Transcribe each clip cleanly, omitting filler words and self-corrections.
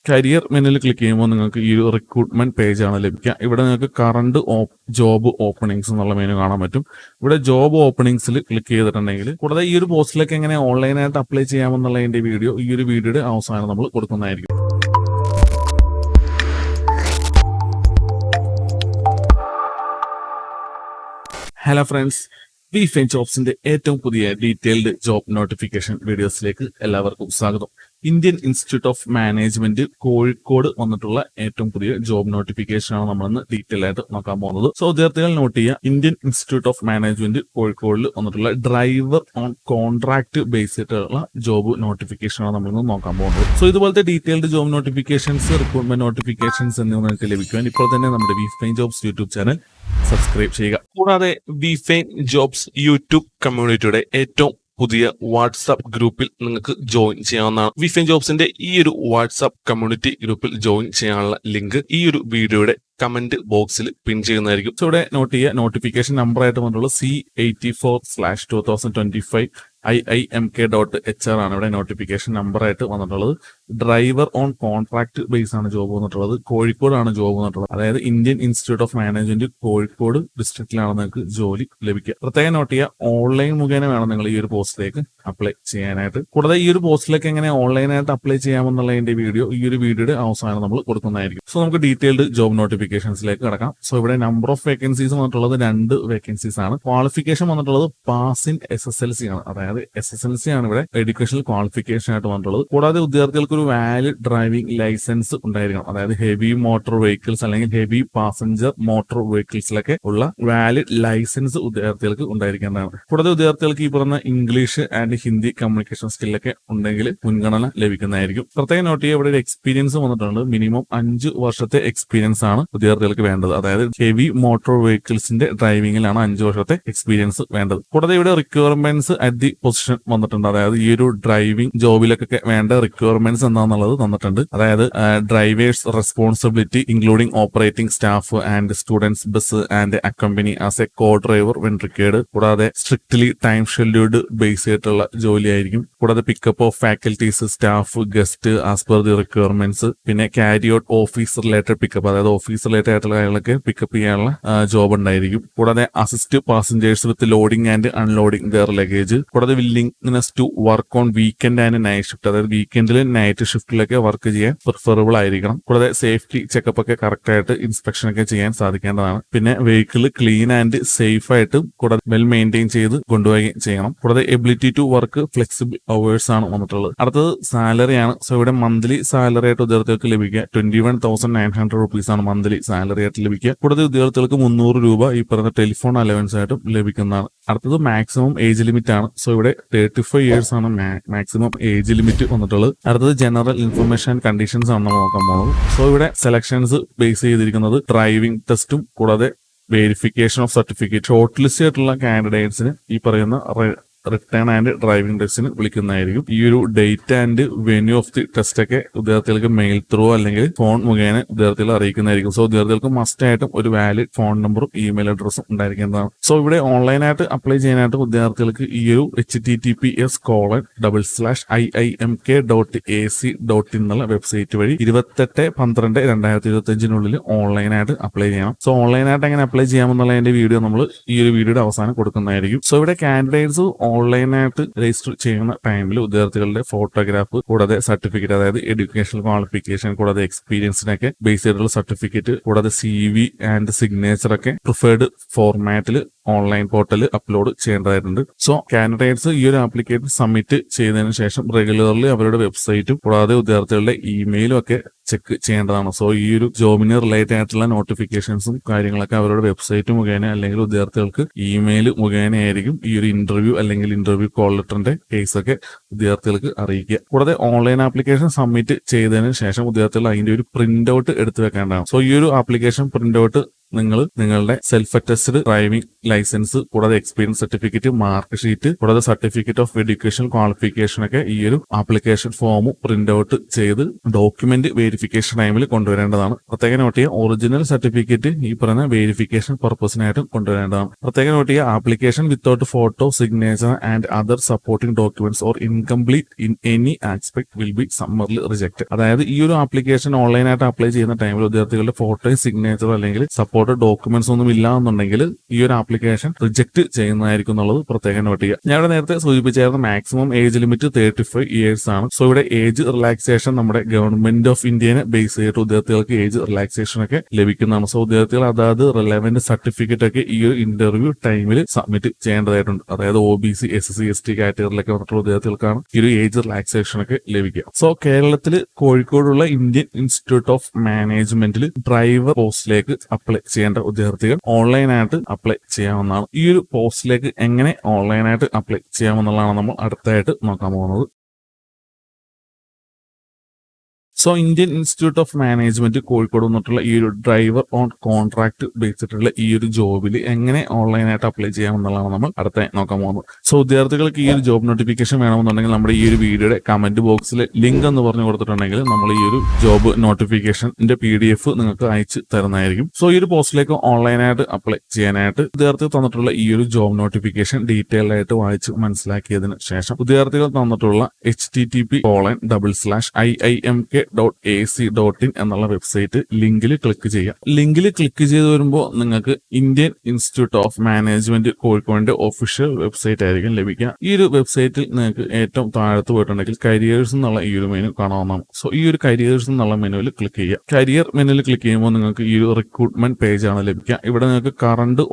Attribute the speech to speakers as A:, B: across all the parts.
A: Career മെനുവിൽ click ചെയ്യുമ്പോൾ നിങ്ങൾക്ക് ഈ ഒരു റിക്രൂട്ട്മെന്റ് പേജ് ആണ് ലഭിക്കുക. ഇവിടെ നിങ്ങൾക്ക് കറണ്ട് ജോബ് ഓപ്പണിംഗ്സ് എന്നുള്ള മെനു കാണാൻ പറ്റും. ഇവിടെ ജോബ് ഓപ്പണിംഗ്സിൽ ക്ലിക്ക് ചെയ്തിട്ടുണ്ടെങ്കിൽ കൂടാതെ ഈ ഒരു പോസ്റ്റിലേക്ക് എങ്ങനെ ഓൺലൈനായിട്ട് അപ്ലൈ ചെയ്യാമെന്നുള്ളതിന്റെ വീഡിയോ ഈ ഒരു വീഡിയോയുടെ അവസാനം നമ്മൾ കൊടുക്കുന്നതായിരിക്കും. ഹലോ ഫ്രണ്ട്സ്, VFine ജോബ്സിന്റെ ഏറ്റവും പുതിയ ഡീറ്റെയിൽഡ് ജോബ് നോട്ടിഫിക്കേഷൻ വീഡിയോസിലേക്ക് എല്ലാവർക്കും സ്വാഗതം. Indian institute of Management Kozhikode വന്നിട്ടുള്ള ഏറ്റവും പുതിയ ജോബ് നോട്ടിഫിക്കേഷൻ ആണ് നമ്മളിന്ന് ഡീറ്റെയിൽ ആയിട്ട് നോക്കാൻ പോകുന്നത്. സോ വിദ്യാർത്ഥികൾ നോട്ട് ചെയ്യുക, ഇന്ത്യൻ ഇൻസ്റ്റിറ്റ്യൂട്ട് ഓഫ് മാനേജ്മെന്റ് കോഴിക്കോടിൽ വന്നിട്ടുള്ള ഡ്രൈവർ ഓൺ കോൺട്രാക്ട് ബേസ് ആയിട്ടുള്ള ജോബ് നോട്ടിഫിക്കേഷൻ ആണ് നമ്മളിന്ന് നോക്കാൻ പോകുന്നത്. സോ ഇതുപോലത്തെ detailed job notifications, recruitment notifications എന്നിവ നിങ്ങൾക്ക് ലഭിക്കുവാൻ ഇപ്പോൾ തന്നെ നമ്മുടെ VFine jobs YouTube channel subscribe ചെയ്യുക. കൂടാതെ VFine ജോബ്സ് യൂട്യൂബ് കമ്മ്യൂണിറ്റിയുടെ ഏറ്റവും പുതിയ വാട്സാപ്പ് ഗ്രൂപ്പിൽ നിങ്ങൾക്ക് ജോയിൻ ചെയ്യാവുന്നതാണ്. VFine ജോബ്സിന്റെ ഈ ഒരു വാട്സാപ്പ് കമ്മ്യൂണിറ്റി ഗ്രൂപ്പിൽ ജോയിൻ ചെയ്യാനുള്ള ലിങ്ക് ഈ ഒരു വീഡിയോയുടെ കമന്റ് ബോക്സിൽ പിൻ ചെയ്യുന്നതായിരിക്കും. സോ ഇവിടെ നോട്ട് ചെയ്യുക, നോട്ടിഫിക്കേഷൻ നമ്പർ ആയിട്ട് വന്നിട്ടുള്ള C84/2025 IIMK.HR ആണ് ഇവിടെ നോട്ടിഫിക്കേഷൻ നമ്പർ ആയിട്ട് വന്നിട്ടുള്ളത്. ഡ്രൈവർ ഓൺ കോൺട്രാക്ട് ബേസ് ആണ് ജോബ് വന്നിട്ടുള്ളത്. കോഴിക്കോടാണ് ജോബ് വന്നിട്ടുള്ളത്. അതായത് Indian institute of Management Kozhikode ഡിസ്ട്രിക്റ്റിലാണ് നിങ്ങൾക്ക് ജോലി ലഭിക്കുക. പ്രത്യേകം നോട്ട് ചെയ്യുക, ഓൺലൈൻ മുഖേന വേണം നിങ്ങൾ ഈ ഒരു പോസ്റ്റിലേക്ക് അപ്ലൈ ചെയ്യാനായിട്ട്. കൂടാതെ ഈ ഒരു പോസ്റ്റിലേക്ക് എങ്ങനെ ഓൺലൈനായിട്ട് അപ്ലൈ ചെയ്യാമെന്നുള്ളതിന്റെ വീഡിയോ ഈ ഒരു വീഡിയോയുടെ അവസാനം നമ്മൾ കൊടുക്കുന്നതായിരിക്കും. സോ നമുക്ക് ഡീറ്റെയിൽഡ് ജോബ് നോട്ടിഫിക്കേഷൻസിലേക്ക് കടക്കാം. സോ ഇവിടെ നമ്പർ ഓഫ് വേക്കൻസീസ് വന്നിട്ടുള്ളത് 2 വേക്കൻസീസ് ആണ്. ക്വാളിഫിക്കേഷൻ വന്നിട്ടുള്ളത് പാസ് ഇൻ SSLC ആണ്. അതായത് SSLC ആണ് ഇവിടെ എഡ്യൂക്കേഷണൽ ക്വാളിഫിക്കേഷൻ ആയിട്ട് വന്നിട്ടുള്ളത്. കൂടാതെ വിദ്യാർത്ഥികൾക്ക് ഒരു വാലിഡ് ഡ്രൈവിംഗ് ലൈസൻസ് ഉണ്ടായിരിക്കണം. അതായത് ഹെവി മോട്ടോർ വെഹിക്കിൾസ് അല്ലെങ്കിൽ ഹെവി പാസഞ്ചർ മോട്ടോർ വെഹിക്കിൾസിലൊക്കെ ഉള്ള വാലിഡ് ലൈസൻസ് വിദ്യാർത്ഥികൾക്ക് ഉണ്ടായിരിക്കേണ്ടതാണ്. കൂടാതെ വിദ്യാർത്ഥികൾക്ക് ഈ പറഞ്ഞ ഇംഗ്ലീഷ് ആൻഡ് ഹിന്ദി കമ്മ്യൂണിക്കേഷൻ സ്കില്ലൊക്കെ ഉണ്ടെങ്കിൽ മുൻഗണന ലഭിക്കുന്നതായിരിക്കും. പ്രത്യേകം നോട്ട് ചെയ്യുക, ഇവിടെ ഒരു എക്സ്പീരിയൻസ് വന്നിട്ടുണ്ട്. മിനിമം 5 വർഷത്തെ എക്സ്പീരിയൻസ് ആണ് വിദ്യാർത്ഥികൾക്ക് വേണ്ടത്. അതായത് ഹെവി മോട്ടോർ വെഹിക്കിൾസിന്റെ ഡ്രൈവിംഗിലാണ് 5 വർഷത്തെ എക്സ്പീരിയൻസ് വേണ്ടത്. കൂടാതെ ഇവിടെ റിക്വയർമെന്റ്സ് അറ്റ് ദി പൊസിഷൻ വന്നിട്ടുണ്ട്. അതായത് ഈ ഒരു ഡ്രൈവിംഗ് ജോബിലൊക്കെ വേണ്ട റിക്വയർമെന്റ്സ് എന്താണെന്നുള്ളത് തന്നിട്ടുണ്ട്. അതായത് drivers responsibility including operating staff and students bus and accompany as a co driver when required. കൂടാതെ സ്ട്രിക്ട്ലി ടൈം ഷെഡ്യൂൾഡ് ബേസ് ആയിട്ടുള്ള ജോലിയായിരിക്കും. കൂടാതെ pickup of faculties, staff, guest as per the requirements. പിന്നെ carry out office related pickup, അതായത് office related ആയിട്ടുള്ള കാര്യങ്ങളൊക്കെ pickup ചെയ്യാനുള്ള job ഉണ്ടായിരിക്കും. കൂടാതെ assist passengers with loading and unloading their luggage. കൂടാതെ willingness to work on weekend and night shift, അതായത് വീക്കെൻഡിൽ നൈറ്റ് ഷിഫ്റ്റിലൊക്കെ വർക്ക് ചെയ്യാൻ പ്രിഫറബിൾ ആയിരിക്കണം. കൂടാതെ സേഫ്റ്റി ചെക്കപ്പ് ഒക്കെ കറക്റ്റ് ആയിട്ട് ഇൻസ്പെക്ഷൻ ഒക്കെ ചെയ്യാൻ സാധിക്കേണ്ടതാണ്. പിന്നെ വെഹിക്കിൾ ക്ലീൻ ആൻഡ് സേഫ് ആയിട്ട് കൂടാതെ വെൽ മെയിൻറ്റെയിൻ ചെയ്ത് കൊണ്ടുപോവുകയും ചെയ്യണം. കൂടാതെ ability to work flexible hours ആണ് വന്നിട്ടുള്ളത്. അടുത്തത് സാലറി ആണ്. സോ ഇവിടെ മന്ത്ലി സാലറി ആയിട്ട് വിദ്യാർത്ഥികൾക്ക് ലഭിക്കുക 21,900 rupees ആണ് മന്ത്ലി സാലറി ആയിട്ട് ലഭിക്കുക. കൂടാതെ വിദ്യാർത്ഥികൾക്ക് 300 രൂപ ഈ പറഞ്ഞ ടെലിഫോൺ അലവൻസ് ആയിട്ടും ലഭിക്കുന്നതാണ്. അടുത്തത് മാക്സിമം ഏജ് ലിമിറ്റ് ആണ്. സോ ഇവിടെ 35 years ആണ് മാക്സിമം ഏജ് ലിമിറ്റ് വന്നിട്ടുള്ളത്. അടുത്തത് ജനറൽ ഇൻഫർമേഷൻ ആൻഡ് കണ്ടീഷൻസ് ആണ് നമ്മൾ നോക്കാൻ പോകുന്നത്. സോ ഇവിടെ സെലക്ഷൻസ് ബേസ് ചെയ്തിരിക്കുന്നത് ഡ്രൈവിംഗ് ടെസ്റ്റും കൂടാതെ verification of certificate. Short list ആയിട്ടുള്ള കാൻഡിഡേറ്റ്സിന് ഈ പറയുന്ന റിട്ടേൺ ആൻഡ് ഡ്രൈവിംഗ് ടെസ്റ്റിന് വിളിക്കുന്നതായിരിക്കും. ഈ ഒരു date and venue of the test ഒക്കെ വിദ്യാർത്ഥികൾക്ക് മെയിൽ ത്രൂ അല്ലെങ്കിൽ ഫോൺ മുഖേന വിദ്യാർത്ഥികളെ അറിയിക്കുന്നതായിരിക്കും. സോ വിദ്യാർത്ഥികൾക്ക് മസ്റ്റ് ആയിട്ടും ഒരു വാലിഡ് ഫോൺ നമ്പറും ഇമെയിൽ അഡ്രസ്സും ഉണ്ടായിരിക്കുന്നതാണ്. സോ ഇവിടെ ഓൺലൈനായിട്ട് അപ്ലൈ ചെയ്യാനായിട്ട് വിദ്യാർത്ഥികൾക്ക് ഈ ഒരു https://iimk.ac.in എന്നുള്ള വെബ്സൈറ്റ് വഴി 28/12/2025 ഓൺലൈനായിട്ട് അപ്ലൈ ചെയ്യണം. സോ ഓൺലൈനായിട്ട് എങ്ങനെ അപ്ലൈ ചെയ്യാമെന്നുള്ളതിന്റെ വീഡിയോ നമ്മൾ ഈ ഒരു വീഡിയോയുടെ അവസാനം കൊടുക്കുന്നതായിരിക്കും. സോ ഇവിടെ കാൻഡിഡേറ്റ്സ് ഓൺലൈനായിട്ട് രജിസ്റ്റർ ചെയ്യുന്ന ടൈമിൽ വിദ്യാർത്ഥികളുടെ ഫോട്ടോഗ്രാഫ് കൂടാതെ സർട്ടിഫിക്കറ്റ്, അതായത് എഡ്യൂക്കേഷണൽ ക്വാളിഫിക്കേഷൻ കൂടാതെ എക്സ്പീരിയൻസിനൊക്കെ ബേസ് ചെയ്തിട്ടുള്ള സർട്ടിഫിക്കറ്റ് കൂടാതെ CV ആൻഡ് സിഗ്നേച്ചർ ഒക്കെ പ്രിഫേർഡ് ഫോർമാറ്റിൽ ഓൺലൈൻ പോർട്ടലിൽ അപ്ലോഡ് ചെയ്യേണ്ടതായിട്ടുണ്ട്. സോ കാൻഡിഡേറ്റ്സ് ഈ ഒരു ആപ്ലിക്കേഷൻ സബ്മിറ്റ് ചെയ്തതിനു ശേഷം റെഗുലർലി അവരുടെ വെബ്സൈറ്റും കൂടാതെ വിദ്യാർത്ഥികളുടെ ഇമെയിലും ഒക്കെ ചെക്ക് ചെയ്യേണ്ടതാണ്. സോ ഈ ഒരു ജോബിന് റിലേറ്റഡ് ആയിട്ടുള്ള നോട്ടിഫിക്കേഷൻസും കാര്യങ്ങളൊക്കെ അവരുടെ വെബ്സൈറ്റ് മുഖേന അല്ലെങ്കിൽ വിദ്യാർത്ഥികൾക്ക് ഇമെയിൽ മുഖേനയായിരിക്കും ഈ ഒരു ഇന്റർവ്യൂ അല്ലെങ്കിൽ ഇന്റർവ്യൂ കോൾ ലെറ്ററിന്റെ കേസൊക്കെ വിദ്യാർത്ഥികൾക്ക് അറിയിക്കുക. കൂടാതെ ഓൺലൈൻ ആപ്ലിക്കേഷൻ സബ്മിറ്റ് ചെയ്തതിനു ശേഷം വിദ്യാർത്ഥികൾ അതിന്റെ ഒരു പ്രിന്റ് ഔട്ട് എടുത്തു വെക്കേണ്ടതാണ്. സോ ഈ ഒരു ആപ്ലിക്കേഷൻ പ്രിന്റ് ഔട്ട് നിങ്ങൾ നിങ്ങളുടെ സെൽഫ് അറ്റസ്റ്റഡ് ഡ്രൈവിംഗ് ലൈസൻസ് കൂടാതെ എക്സ്പീരിയൻസ് സർട്ടിഫിക്കറ്റ്, മാർക്ക് ഷീറ്റ് കൂടാതെ സർട്ടിഫിക്കറ്റ് ഓഫ് എഡ്യൂക്കേഷൻ ക്വാളിഫിക്കേഷൻ ഒക്കെ ഈ ഒരു ആപ്ലിക്കേഷൻ ഫോം പ്രിന്റ് ഔട്ട് ചെയ്ത് ഡോക്യുമെന്റ് വെരിഫിക്കേഷൻ ടൈമിൽ കൊണ്ടുവരേണ്ടതാണ്. പ്രത്യേകം നോട്ട് ചെയ്യുക, ഒറിജിനൽ സർട്ടിഫിക്കറ്റ് ഈ പറയുന്ന വെരിഫിക്കേഷൻ പർപ്പസിനായിട്ടും കൊണ്ടുവരേണ്ടതാണ്. പ്രത്യേകം നോട്ട് ചെയ്യുക, application without photo, signature and other supporting documents or incomplete in any aspect will be സമ്മർലി reject. അതായത് ഈ ഒരു ആപ്ലിക്കേഷൻ ഓൺലൈനായിട്ട് അപ്ലൈ ചെയ്യുന്ന ടൈമിൽ വിദ്യാർത്ഥികളുടെ ഫോട്ടോയും സിഗ്നേച്ചർ അല്ലെങ്കിൽ സപ്പോർട്ട് ഡോക്യുമെന്റ്സ് ഒന്നും ഇല്ല എന്നുണ്ടെങ്കിൽ ഈ ഒരു ആപ്ലിക്കേഷൻ റിജക്ട് ചെയ്യുന്നതായിരിക്കും എന്നുള്ളത് പ്രത്യേകം നോട്ട് ചെയ്യുക. ഞാൻ ഇവിടെ നേരത്തെ സൂചിപ്പിച്ചായിരുന്നു മാക്സിമം ഏജ് ലിമിറ്റ് 35 ഇയേഴ്സ് ആണ്. സോ ഇവിടെ ഏജ് റിലാക്സേഷൻ നമ്മുടെ ഗവൺമെന്റ് ഓഫ് ഇന്ത്യനെ ബേസ് ചെയ്തിട്ട് വിദ്യാർത്ഥികൾക്ക് ഏജ് റിലാക്സേഷൻ ഒക്കെ ലഭിക്കുന്നതാണ്. സോ വിദ്യാർത്ഥികൾ അതായത് റിലവന്റ് സർട്ടിഫിക്കറ്റ് ഒക്കെ ഈ ഒരു ഇന്റർവ്യൂ ടൈമിൽ സബ്മിറ്റ് ചെയ്യേണ്ടതായിട്ടുണ്ട്. അതായത് OBC, SC, ST കാറ്റഗറിയിലൊക്കെ വന്നിട്ടുള്ള വിദ്യാർത്ഥികൾക്കാണ് ഈ ഒരു ഏജ് റിലാക്സേഷൻ ഒക്കെ ലഭിക്കുക. സോ കേരളത്തിൽ കോഴിക്കോടുള്ള ഇന്ത്യൻ ഇൻസ്റ്റിറ്റ്യൂട്ട് ഓഫ് മാനേജ്മെന്റിൽ ഡ്രൈവർ പോസ്റ്റിലേക്ക് അപ്ലൈ ചെയ്യേണ്ട വിദ്യാർത്ഥികൾ ഓൺലൈനായിട്ട് അപ്ലൈ ചെയ്യാവുന്നതാണ്. ഈ ഒരു പോസ്റ്റിലേക്ക് എങ്ങനെ ഓൺലൈനായിട്ട് അപ്ലൈ ചെയ്യാമെന്നുള്ളതാണ് നമ്മൾ അടുത്തായിട്ട് നോക്കാൻ പോകുന്നത്. So Indian institute of Management Kozhikode വന്നിട്ടുള്ള ഈ ഒരു ഡ്രൈവർ ഓൺ കോൺട്രാക്ട് ബേസിട്ടുള്ള ഈ ഒരു ജോബിൽ എങ്ങനെ ഓൺലൈനായിട്ട് അപ്ലൈ ചെയ്യാമെന്നുള്ളതാണ് നമ്മൾ അടുത്ത നോക്കാൻ പോകുന്നത്. സോ വിദ്യാർത്ഥികൾക്ക് ഈ ഒരു ജോബ് നോട്ടിഫിക്കേഷൻ വേണമെന്നുണ്ടെങ്കിൽ നമ്മുടെ ഈ ഒരു വീഡിയോയുടെ കമന്റ് ബോക്സിൽ ലിങ്ക് എന്ന് പറഞ്ഞു കൊടുത്തിട്ടുണ്ടെങ്കിൽ നമ്മൾ ഈ ഒരു ജോബ് നോട്ടിഫിക്കേഷന്റെ PDF നിങ്ങൾക്ക് അയച്ച് തരുന്നതായിരിക്കും. സോ ഈ ഒരു പോസ്റ്റിലേക്ക് ഓൺലൈനായിട്ട് അപ്ലൈ ചെയ്യാനായിട്ട് വിദ്യാർത്ഥികൾ തന്നിട്ടുള്ള ഈ ഒരു ജോബ് നോട്ടിഫിക്കേഷൻ ഡീറ്റെയിൽ ആയിട്ട് വായിച്ച് മനസ്സിലാക്കിയതിന് ശേഷം വിദ്യാർത്ഥികൾ തന്നിട്ടുള്ള http://iimk.ac.in എന്നുള്ള വെബ്സൈറ്റ് ലിങ്കിൽ ക്ലിക്ക് ചെയ്യുക. ലിങ്കിൽ ക്ലിക്ക് ചെയ്ത് വരുമ്പോൾ നിങ്ങൾക്ക് ഇന്ത്യൻ ഇൻസ്റ്റിറ്റ്യൂട്ട് ഓഫ് മാനേജ്മെന്റ് കോഴിക്കോടിന്റെ ഒഫീഷ്യൽ വെബ്സൈറ്റ് ആയിരിക്കും ലഭിക്കുക. ഈ ഒരു വെബ്സൈറ്റിൽ നിങ്ങൾക്ക് ഏറ്റവും താഴത്ത് പോയിട്ടുണ്ടെങ്കിൽ കരിയേഴ്സ് എന്നുള്ള ഈ ഒരു മെനു കാണാവുന്നതാണ്. സോ ഈ ഒരു കരിയേഴ്സ് എന്നുള്ള മെനുവിൽ ക്ലിക്ക് ചെയ്യുക. കരിയർ മെനുവിൽ ക്ലിക്ക് ചെയ്യുമ്പോൾ നിങ്ങൾക്ക് ഈ ഒരു റിക്രൂട്ട്മെന്റ് പേജ് ആണ് ലഭിക്കുക. ഇവിടെ നിങ്ങൾക്ക് കറണ്ട്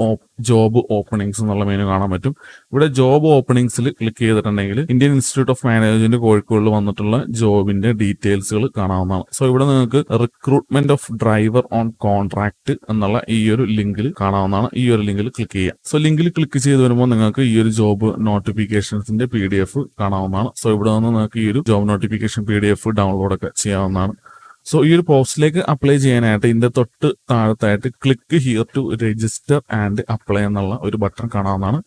A: ജോബ് ഓപ്പണിംഗ്സ് എന്നുള്ള മെനു കാണാൻ പറ്റും. ഇവിടെ ജോബ് ഓപ്പണിംഗ്സിൽ ക്ലിക്ക് ചെയ്തിട്ടുണ്ടെങ്കിൽ ഇന്ത്യൻ ഇൻസ്റ്റിറ്റ്യൂട്ട് ഓഫ് മാനേജ്മെന്റ് കോഴിക്കോടിൽ വന്നിട്ടുള്ള ജോബിന്റെ ഡീറ്റെയിൽസുകൾ കാണാവുന്നതാണ്. സോ ഇവിടെ നിങ്ങൾക്ക് recruitment of driver on contract എന്നുള്ള ഈ ഒരു ലിങ്കിൽ കാണാവുന്നതാണ്. ഈ ഒരു ലിങ്കിൽ ക്ലിക്ക് ചെയ്യുക. സോ ലിങ്കിൽ ക്ലിക്ക് ചെയ്ത് വരുമ്പോൾ നിങ്ങൾക്ക് ഈ ഒരു ജോബ് നോട്ടിഫിക്കേഷൻസിന്റെ PDF കാണാവുന്നതാണ്. സോ ഇവിടെ നിന്ന് നിങ്ങൾക്ക് ഈ ഒരു ജോബ് നോട്ടിഫിക്കേഷൻ PDF ഡൗൺലോഡ് ഒക്കെ ചെയ്യാവുന്നതാണ്. സോ ഈ ഒരു പോസ്റ്റിലേക്ക് അപ്ലൈ ചെയ്യാനായിട്ട് ഇതിന്റെ തൊട്ട് താഴത്തായിട്ട് click here to register and apply എന്നുള്ള ഒരു ബട്ടൺ കാണാവുന്നതാണ്.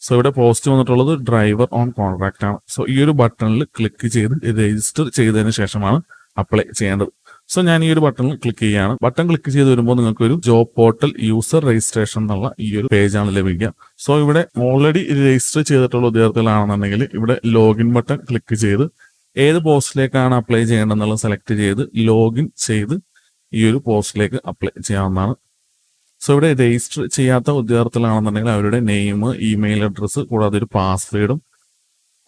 A: സോ ഇവിടെ പോസ്റ്റ് വന്നിട്ടുള്ളത് ഡ്രൈവർ ഓൺ കോൺട്രാക്ട് ആണ്. സോ ഈ ഒരു ബട്ടണിൽ ക്ലിക്ക് ചെയ്ത് രജിസ്റ്റർ ചെയ്തതിന് ശേഷമാണ് അപ്ലൈ ചെയ്യേണ്ടത്. സോ ഞാൻ ഈ ഒരു ബട്ടണിൽ ക്ലിക്ക് ചെയ്യുകയാണ്. ബട്ടൺ ക്ലിക്ക് ചെയ്ത് വരുമ്പോൾ നിങ്ങൾക്ക് ഒരു ജോബ് പോർട്ടൽ യൂസർ രജിസ്ട്രേഷൻ എന്നുള്ള ഈ ഒരു പേജാണ് ലഭിക്കുക. സോ ഇവിടെ ഓൾറെഡി രജിസ്റ്റർ ചെയ്തിട്ടുള്ള വിദ്യാർത്ഥികളാണെന്നുണ്ടെങ്കിൽ ഇവിടെ ലോഗിൻ ബട്ടൺ ക്ലിക്ക് ചെയ്ത് ഏത് പോസ്റ്റിലേക്കാണ് അപ്ലൈ ചെയ്യേണ്ടതെന്നുള്ളത് സെലക്ട് ചെയ്ത് ലോഗിൻ ചെയ്ത് ഈ ഒരു പോസ്റ്റിലേക്ക് അപ്ലൈ ചെയ്യാവുന്നതാണ്. സോ ഇവിടെ രജിസ്റ്റർ ചെയ്യാത്ത വിദ്യാർത്ഥികളാണെന്നുണ്ടെങ്കിൽ അവരുടെ നെയിം, ഇമെയിൽ അഡ്രസ്സ് കൂടാതെ ഒരു പാസ്വേഡും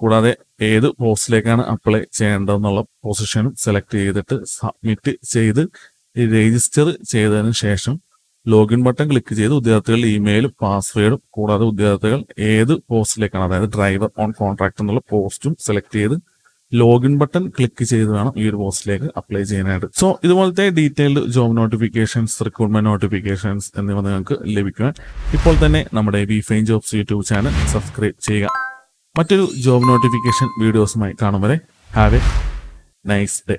A: കൂടാതെ ഏത് പോസ്റ്റിലേക്കാണ് അപ്ലൈ ചെയ്യേണ്ടതെന്നുള്ള പൊസിഷനും സെലക്ട് ചെയ്തിട്ട് സബ്മിറ്റ് ചെയ്ത് രജിസ്റ്റർ ചെയ്തതിന് ശേഷം ലോഗിൻ ബട്ടൺ ക്ലിക്ക് ചെയ്ത് വിദ്യാർത്ഥികളുടെ ഇമെയിലും പാസ്വേഡും കൂടാതെ വിദ്യാർത്ഥികൾ ഏത് പോസ്റ്റിലേക്കാണ്, അതായത് ഡ്രൈവർ ഓൺ കോൺട്രാക്ട് എന്നുള്ള പോസ്റ്റും സെലക്ട് ചെയ്ത് ലോഗിൻ ബട്ടൺ ക്ലിക്ക് ചെയ്ത് വേണം ഈ ഒരു പോസ്റ്റിലേക്ക് അപ്ലൈ ചെയ്യാനായിട്ട്. സോ ഇതുപോലത്തെ detailed job notifications, recruitment notifications എന്നിവ നിങ്ങൾക്ക് ലഭിക്കുവാൻ ഇപ്പോൾ തന്നെ നമ്മുടെ VFine Jobs YouTube channel subscribe ചെയ്യുക. മറ്റൊരു ജോബ് നോട്ടിഫിക്കേഷൻ വീഡിയോസുമായി കാണും വരെ ഹാവ് എ നൈസ് ഡേ.